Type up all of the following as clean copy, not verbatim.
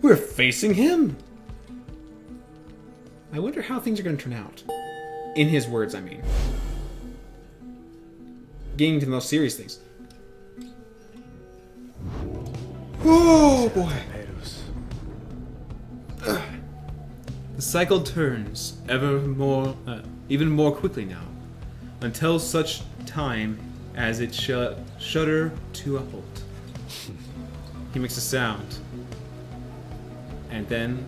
We're facing him! I wonder how things are going to turn out. In his words, I mean. Getting to the most serious things. Oh boy! The cycle turns even more quickly now, until such time as it shudder to a halt. He makes a sound, and then,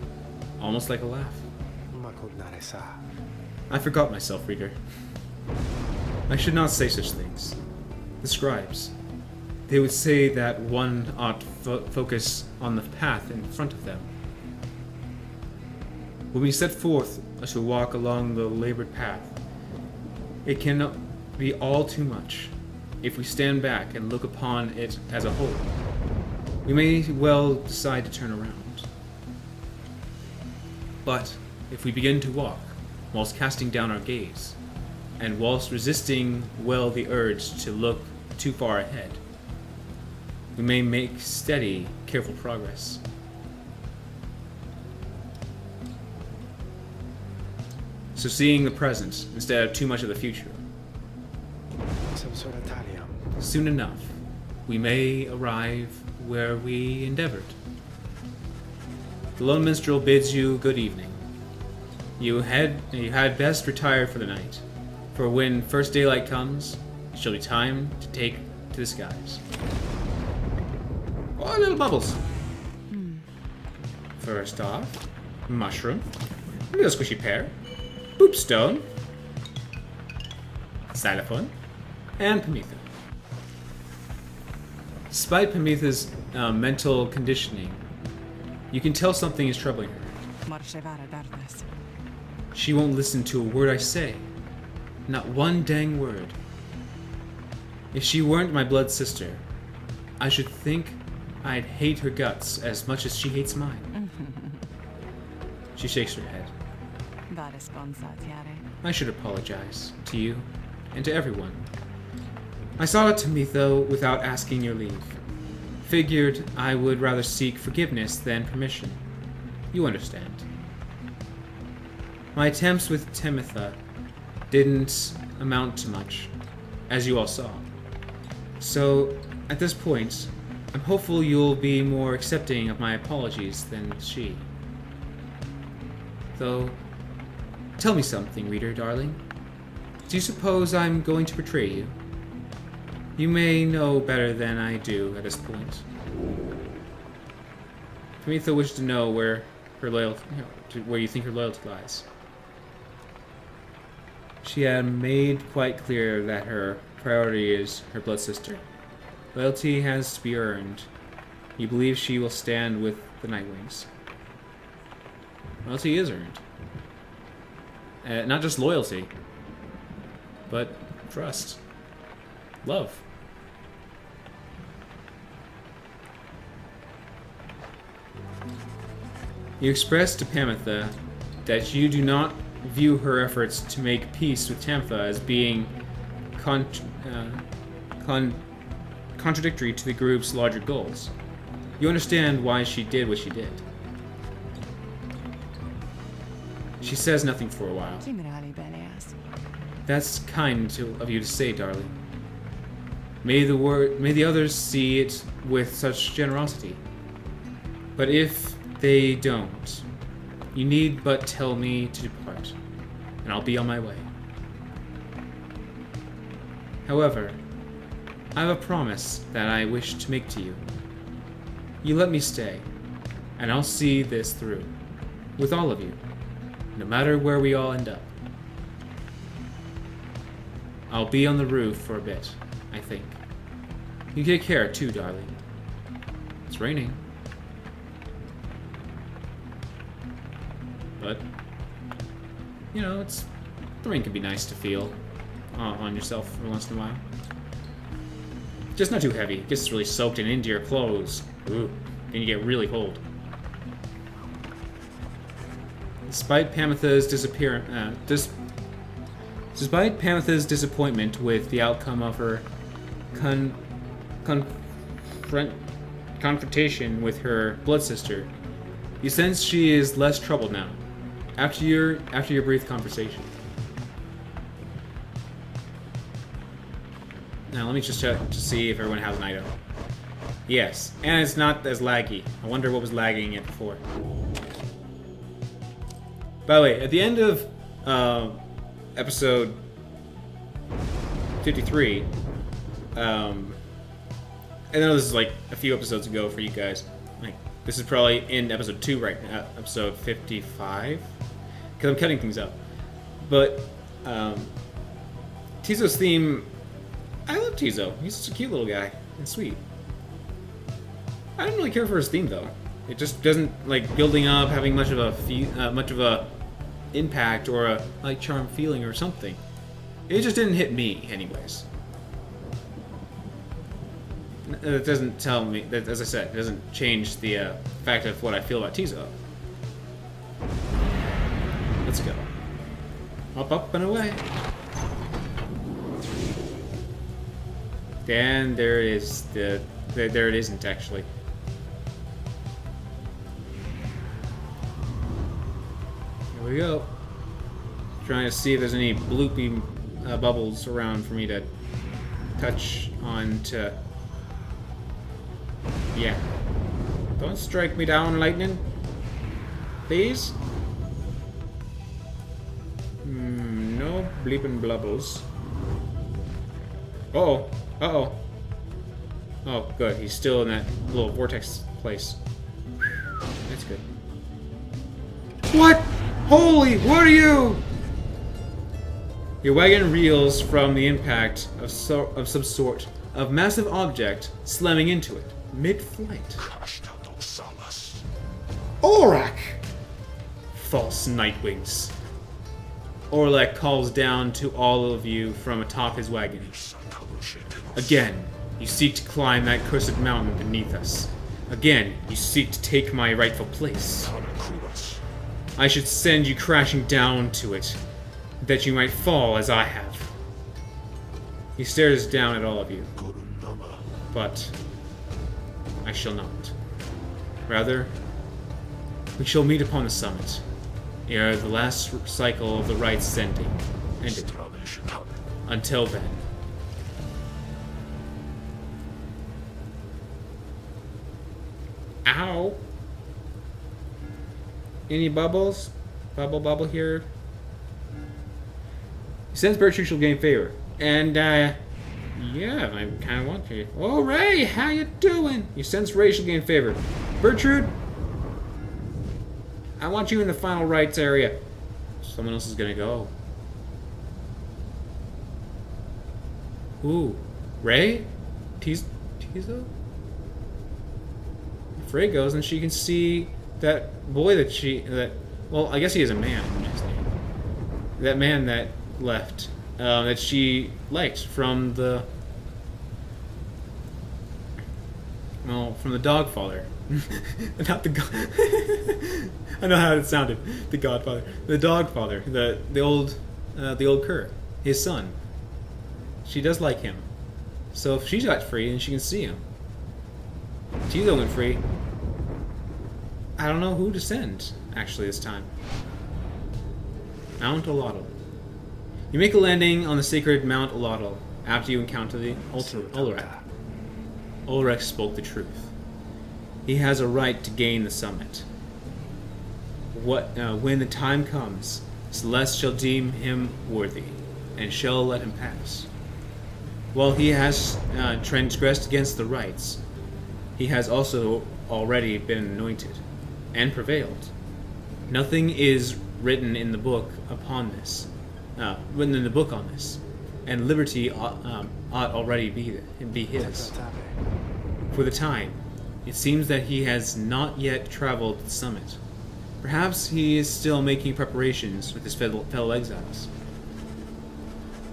almost like a laugh. I forgot myself, reader. I should not say such things. The scribes, they would say that one ought to focus on the path in front of them. When we set forth to walk along the labored path, it cannot be all too much. If we stand back and look upon it as a whole, we may well decide to turn around. But if we begin to walk, whilst casting down our gaze, and whilst resisting well the urge to look too far ahead, we may make steady, careful progress. So seeing the present instead of too much of the future. Soon enough, we may arrive where we endeavored. The lone minstrel bids you good evening. You had best retire for the night, for when first daylight comes, it shall be time to take to the skies. Oh, little bubbles. First off, mushroom, a little squishy pear, boopstone, xylophone, and Pamitha. Despite Pamitha's mental conditioning, you can tell something is troubling her. She won't listen to a word I say. Not one dang word. If she weren't my blood sister, I should think I'd hate her guts as much as she hates mine. She shakes her head. I should apologize to you and to everyone. I sought out Tamitha without asking your leave. Figured I would rather seek forgiveness than permission. You understand. My attempts with Tamitha didn't amount to much, as you all saw. So, at this point, I'm hopeful you'll be more accepting of my apologies than she. Though, tell me something, reader darling. Do you suppose I'm going to betray you? You may know better than I do at this point. Tamitha wished to know where her loyalty, where you think her loyalty lies. She had made quite clear that her priority is her blood sister. Loyalty has to be earned. You believe she will stand with the Nightwings. Loyalty is earned. Not just loyalty, but trust. Love. You express to Pamitha that you do not view her efforts to make peace with Tamitha as being contradictory to the group's larger goals. You understand why she did what she did. She says nothing for a while. That's kind of you to say, darling. May the others see it with such generosity. But if they don't, you need but tell me to depart, and I'll be on my way. However, I have a promise that I wish to make to you. You let me stay, and I'll see this through, with all of you, no matter where we all end up. I'll be on the roof for a bit, I think. You take care too, darling. It's raining. But, you know, the rain can be nice to feel on yourself every once in a while. Just not too heavy. It gets really soaked and into your clothes. Ooh, and you get really cold. Despite Pamitha's disappointment with the outcome of her confrontation with her blood sister, You sense she is less troubled now, after your brief conversation. Now let me just check to see if everyone has an item. Yes, and it's not as laggy. I wonder what was lagging it before. By the way, at the end of episode 53, I know this is like a few episodes ago for you guys. Like, this is probably in episode 2 right now, episode 55, because I'm cutting things up. But Tizo's theme, I love Tizo. He's such a cute little guy and sweet. I don't really care for his theme though. It just doesn't like building up, having much of a impact or a like charm feeling or something. It just didn't hit me, anyways. It doesn't tell me that, as I said, it doesn't change the fact of what I feel about Tizo. Let's go. Up and away. And there is there it isn't actually. Here we go. Trying to see if there's any bloopy bubbles around for me to touch on to. Yeah. Don't strike me down, lightning. Please. No bleeping blubbles. Uh-oh. Uh-oh. Oh, good. He's still in that little vortex place. That's good. What? Holy, what are you? Your wagon reels from the impact of some sort of massive object slamming into it, mid-flight. Orak! False nightwings. Orlek calls down to all of you from atop his wagon. Again, you seek to climb that cursed mountain beneath us. Again, you seek to take my rightful place. I should send you crashing down to it, that you might fall as I have. He stares down at all of you. But I shall not. Rather, we shall meet upon the summit, ere the last cycle of the rites ended. Until then. Ow! Any bubbles? Bubble here? Since Bertrude shall gain favor. And, yeah, I kind of want to. Oh, Ray, how you doing? You sense Ray shall gain favor. Bertrude, I want you in the final rites area. Someone else is gonna go. Ooh, Ray? Tizo? If Ray goes, then she can see that boy that well, I guess he is a man. That man that left, that she liked from the Dogfather. Not the God. I know how it sounded. The Godfather, the Dogfather, the old cur, his son. She does like him, so if she got free, then she can see him. Tizo went free. I don't know who to send actually this time. Mount Olotl. You make a landing on the sacred Mount Olotl after you encounter the Ulrek. Ulrek spoke the truth. He has a right to gain the summit. When the time comes, Celeste shall deem him worthy, and shall let him pass. While he has transgressed against the rites, he has also already been anointed, and prevailed. Nothing is written in the book upon this. Written in the book on this, and liberty ought already be his. For the time, it seems that he has not yet traveled the summit. Perhaps he is still making preparations with his fellow exiles.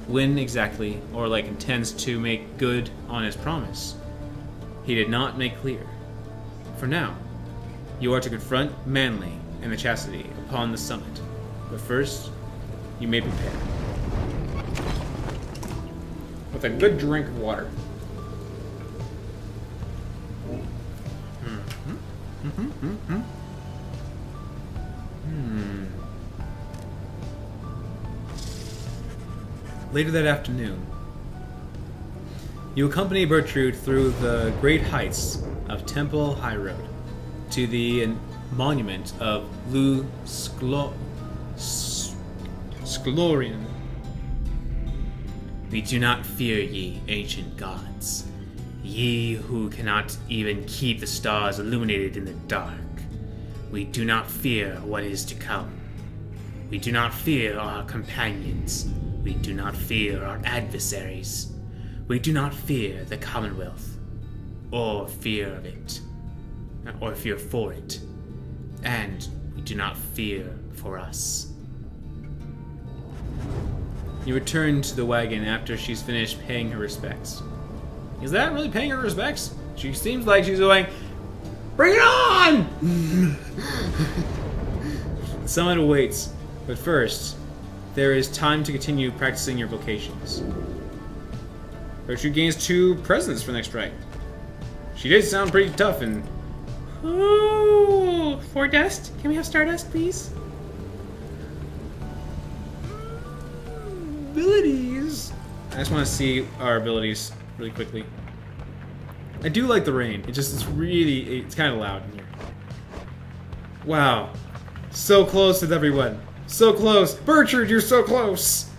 When exactly Orlek intends to make good on his promise, he did not make clear. For now, you are to confront Manly and the Chastity upon the summit. But first, you may prepare. With a good drink of water. later that afternoon, you accompany Bertrude through the great heights of Temple High Road to the monument of Sklorian. We do not fear ye, ancient gods, ye who cannot even keep the stars illuminated in the dark. We do not fear what is to come. We do not fear our companions. We do not fear our adversaries. We do not fear the Commonwealth, or fear of it, or fear for it, and we do not fear for us. You return to the wagon after she's finished paying her respects. Is that really paying her respects? She seems like she's going, bring it on! Someone awaits, but first, there is time to continue practicing your vocations. Bertrude gains 2 presents for next strike. She did sound pretty tough and... Ooh, 4 dust? Can we have stardust, please? Abilities. I just want to see our abilities really quickly. I do like the rain. It's kind of loud in here. Wow. So close with everyone. So close. Bertrude, you're so close.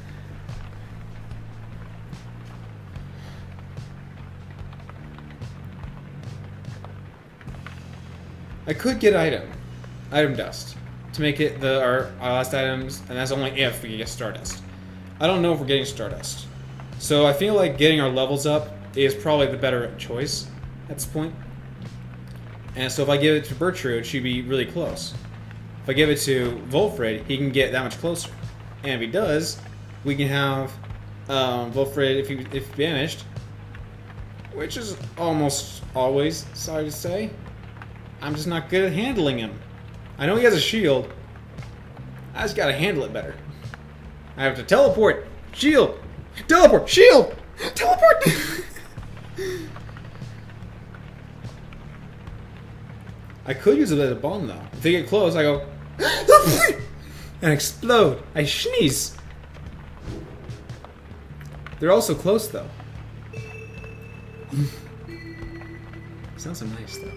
I could get item dust, to make it our last items, and that's only if we get stardust. I don't know if we're getting stardust, so I feel like getting our levels up is probably the better choice at this point. And so if I give it to Bertrude, she'd be really close. If I give it to Volfred, he can get that much closer, and if he does, we can have Volfred if banished, which is almost always, sorry to say. I'm just not good at handling him. I know he has a shield. I just gotta handle it better. I have to teleport! Shield! Teleport! Shield! Teleport! I could use it as a bomb though. If they get close, I go and explode. I sneeze. They're also close though. Sounds so nice though.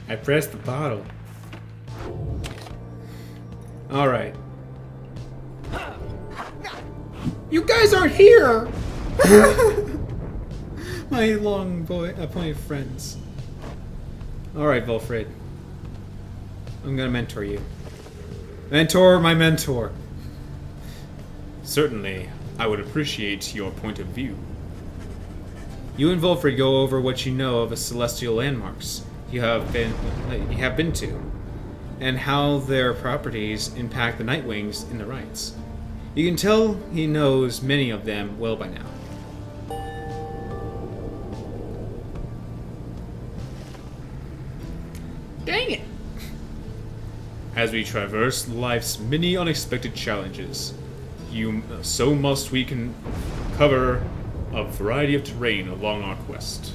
I pressed the bottle. Alright. You guys aren't here! My long pointed friends. Alright, Volfred. I'm gonna mentor you. Mentor my mentor. Certainly, I would appreciate your point of view. You and Volfred go over what you know of the celestial landmarks you have been to, and how their properties impact the Nightwings in the rites. You can tell he knows many of them well by now. Dang it! As we traverse life's many unexpected challenges, so must we can cover a variety of terrain along our quest.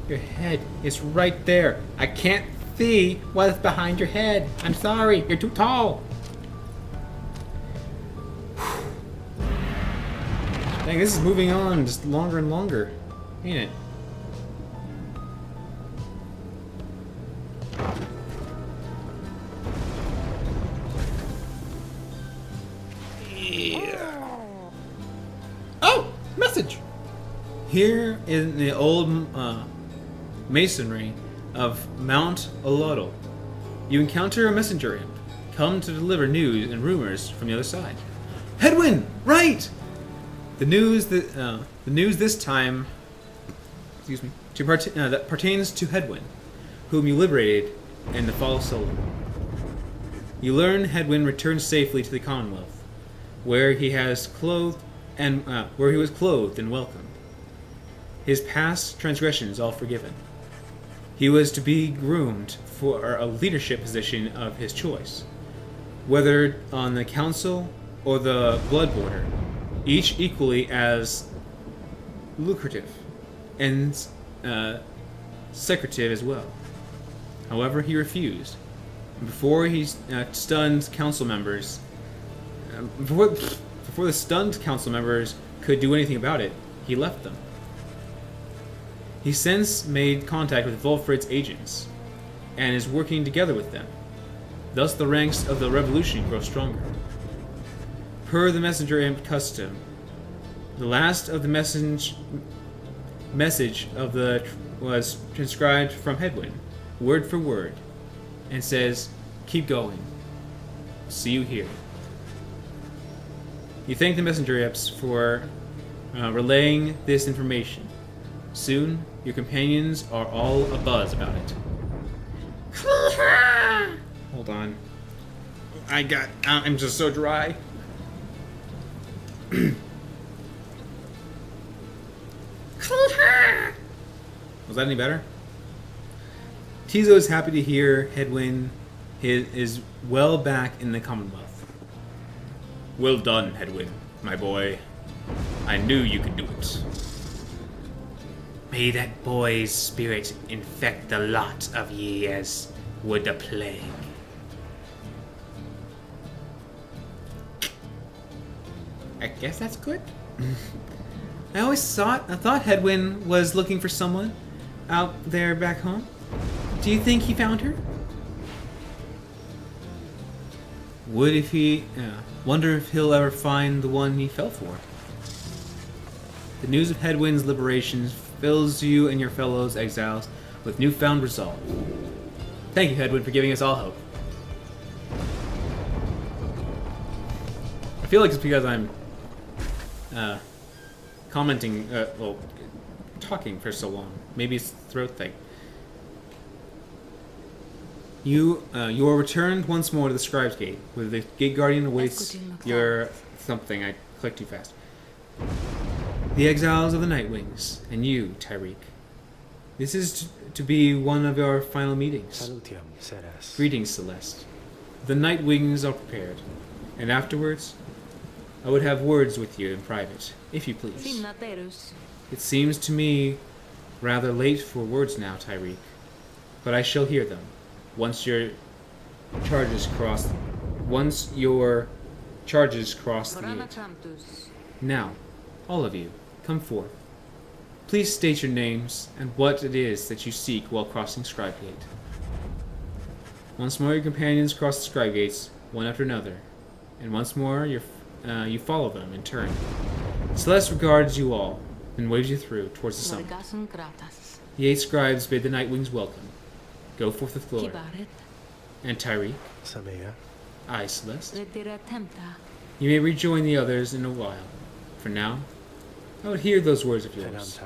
Your head is right there. I can't see what's behind your head. I'm sorry, you're too tall. Dang, this is moving on just longer and longer, ain't it? Yeah. Oh, message. Here in the old masonry of Mount Alodal, you encounter a messenger imp, come to deliver news and rumors from the other side. Headwind, right? The news this time, that pertains to Headwind, whom you liberated in the fall of Solon. You learn Headwind returned safely to the Commonwealth, where he was clothed and welcomed. His past transgressions all forgiven. He was to be groomed for a leadership position of his choice, whether on the council or the blood border, each equally as lucrative and secretive as well. However, he refused. Before he stunned council members, before the stunned council members could do anything about it, he left them. He since made contact with Wolfrid's agents, and is working together with them. Thus the ranks of the revolution grow stronger. Per the messenger imp custom, the last of the message of the was transcribed from Headwind, word for word, and says, "Keep going. See you here." You thank the messenger imps for relaying this information. Soon, your companions are all abuzz about it. Hold on. I'm just so dry. Was that any better? Tizo is happy to hear Headwind is well back in the Commonwealth. Well done, Headwind, my boy. I knew you could do it. May that boy's spirit infect the lot of ye as would the plague. I guess that's good. I thought Headwind was looking for someone out there back home. Do you think he found her? Wonder if he'll ever find the one he fell for. The news of Headwind's liberation fills you and your fellow exiles with newfound resolve. Thank you, Headwind, for giving us all hope. I feel like it's because I'm talking for so long. Maybe it's a throat thing. You are returned once more to the Scribe's Gate, where the Gate Guardian awaits your something. I clicked too fast. The exiles of the Nightwings, and you, Tyreek. This is to be one of our final meetings. Greetings, Celeste. The Nightwings are prepared, and afterwards, I would have words with you in private, if you please. It seems to me rather late for words now, Tyreek, but I shall hear them once your charges cross the gate. Now, all of you, come forth. Please state your names and what it is that you seek while crossing Scribe Gate. Once more your companions cross the Scribe Gates, one after another, and once more you follow them in turn. Celeste regards you all, and waves you through towards the summit. The 8 scribes bid the Nightwings welcome. Go forth with glory. And Tyreek? Aye, Celeste. You may rejoin the others in a while. For now, I would hear those words of yours.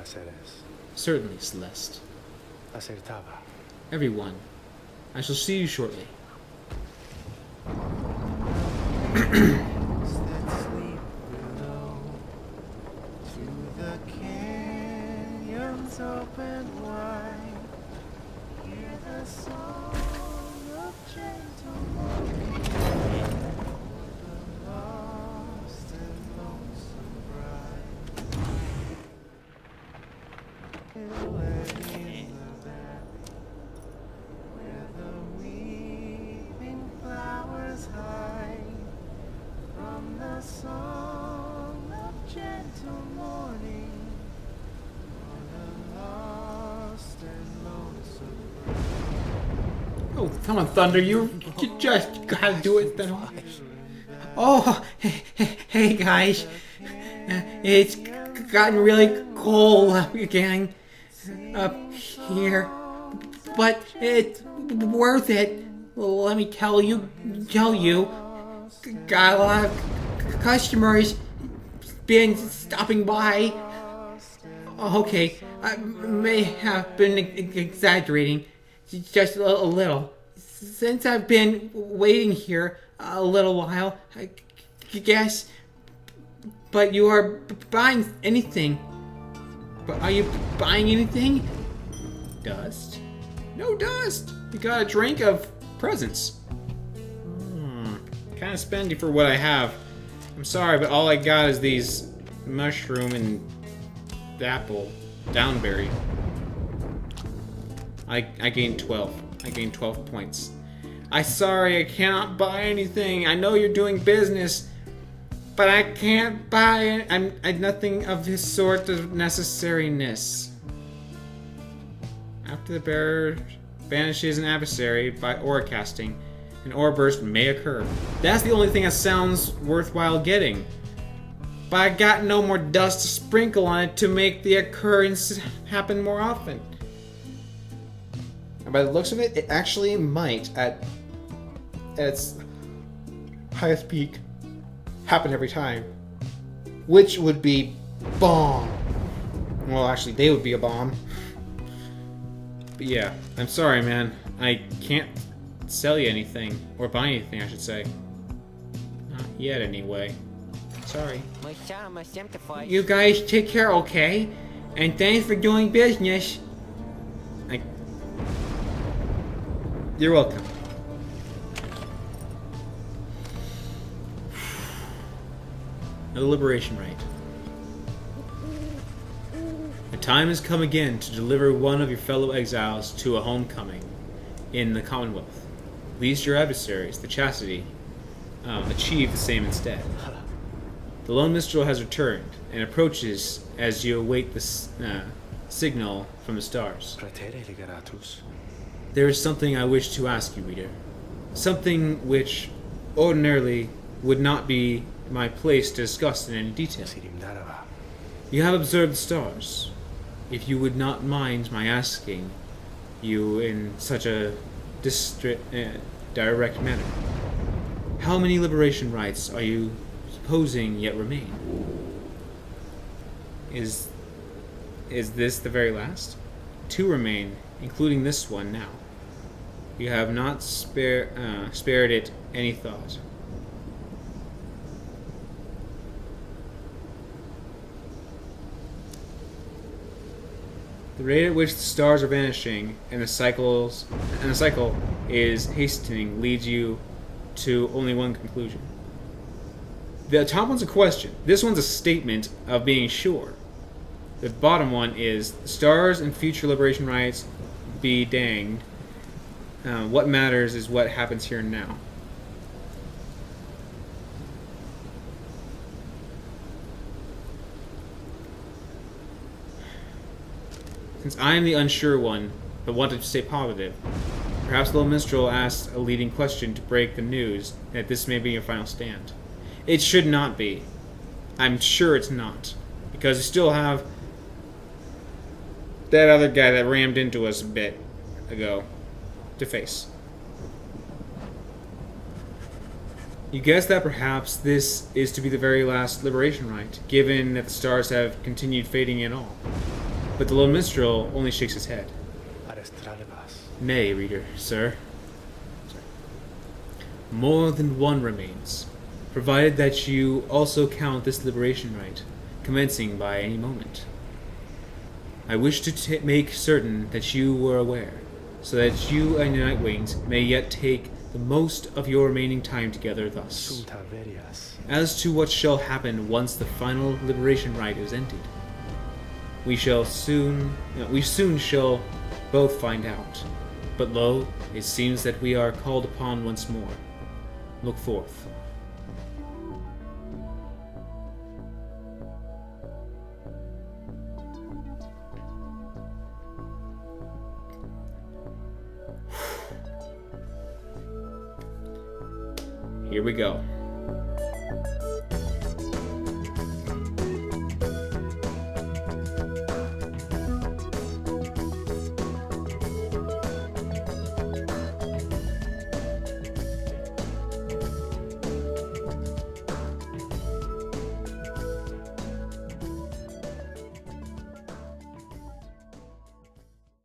Certainly, Celeste. Everyone, I shall see you shortly. Open wide, hear the song of gentle morning, the lost and lonesome bride. In the valley, where the weeping flowers hide, from the song of gentle morning. Oh, come on, Thunder, you just gotta do it then. Oh, hey guys. It's gotten really cold again up here, but it's worth it. Let me tell you. Got a lot of customers been stopping by. Okay, I may have been exaggerating just a little. Since I've been waiting here a little while, I guess. But you are buying anything. But are you buying anything? Dust? No dust. You got a drink of presents. Kind of spendy for what I have. I'm sorry, but all I got is these mushroom and apple downberry. I gained 12. I gain 12 points. I'm sorry, I cannot buy anything. I know you're doing business, but I can't buy it. I'm nothing of this sort of necessariness. After the bearer banishes an adversary by aura casting, an aura burst may occur. That's the only thing that sounds worthwhile getting. But I got no more dust to sprinkle on it to make the occurrence happen more often. And by the looks of it, it actually might, at its highest peak, happen every time. Which would be bomb. Well, actually, they would be a bomb. But yeah, I'm sorry, man. I can't sell you anything. Or buy anything, I should say. Not yet, anyway. Sorry. You guys take care, okay? And thanks for doing business. You're welcome. The liberation rite. The time has come again to deliver one of your fellow exiles to a homecoming in the Commonwealth. Lest your adversaries, the Chastity, achieve the same instead. The lone minstrel has returned and approaches as you await the signal from the stars. There is something I wish to ask you, reader. Something which ordinarily would not be my place to discuss in any detail. You have observed the stars. If you would not mind my asking you in such a direct manner, how many liberation rites are you supposing yet remain? Is this the very last? 2 remain, including this one now. You have not spared it any thought. The rate at which the stars are vanishing and the cycle is hastening leads you to only one conclusion. The top one's a question. This one's a statement of being sure. The bottom one is stars and future liberation rites be danged. What matters is what happens here and now. Since I am the unsure one, but wanted to stay positive, perhaps the little minstrel asked a leading question to break the news that this may be your final stand. It should not be. I'm sure it's not. Because you still have that other guy that rammed into us a bit ago to face. You guess that perhaps this is to be the very last liberation rite, given that the stars have continued fading in all. But the little minstrel only shakes his head. Nay, reader, sir. More than one remains, provided that you also count this liberation rite, commencing by any moment. I wish to make certain that you were aware, so that you and your Nightwings may yet take the most of your remaining time together thus. As to what shall happen once the final liberation rite is ended, we soon shall both find out. But lo, it seems that we are called upon once more. Look forth. Here we go.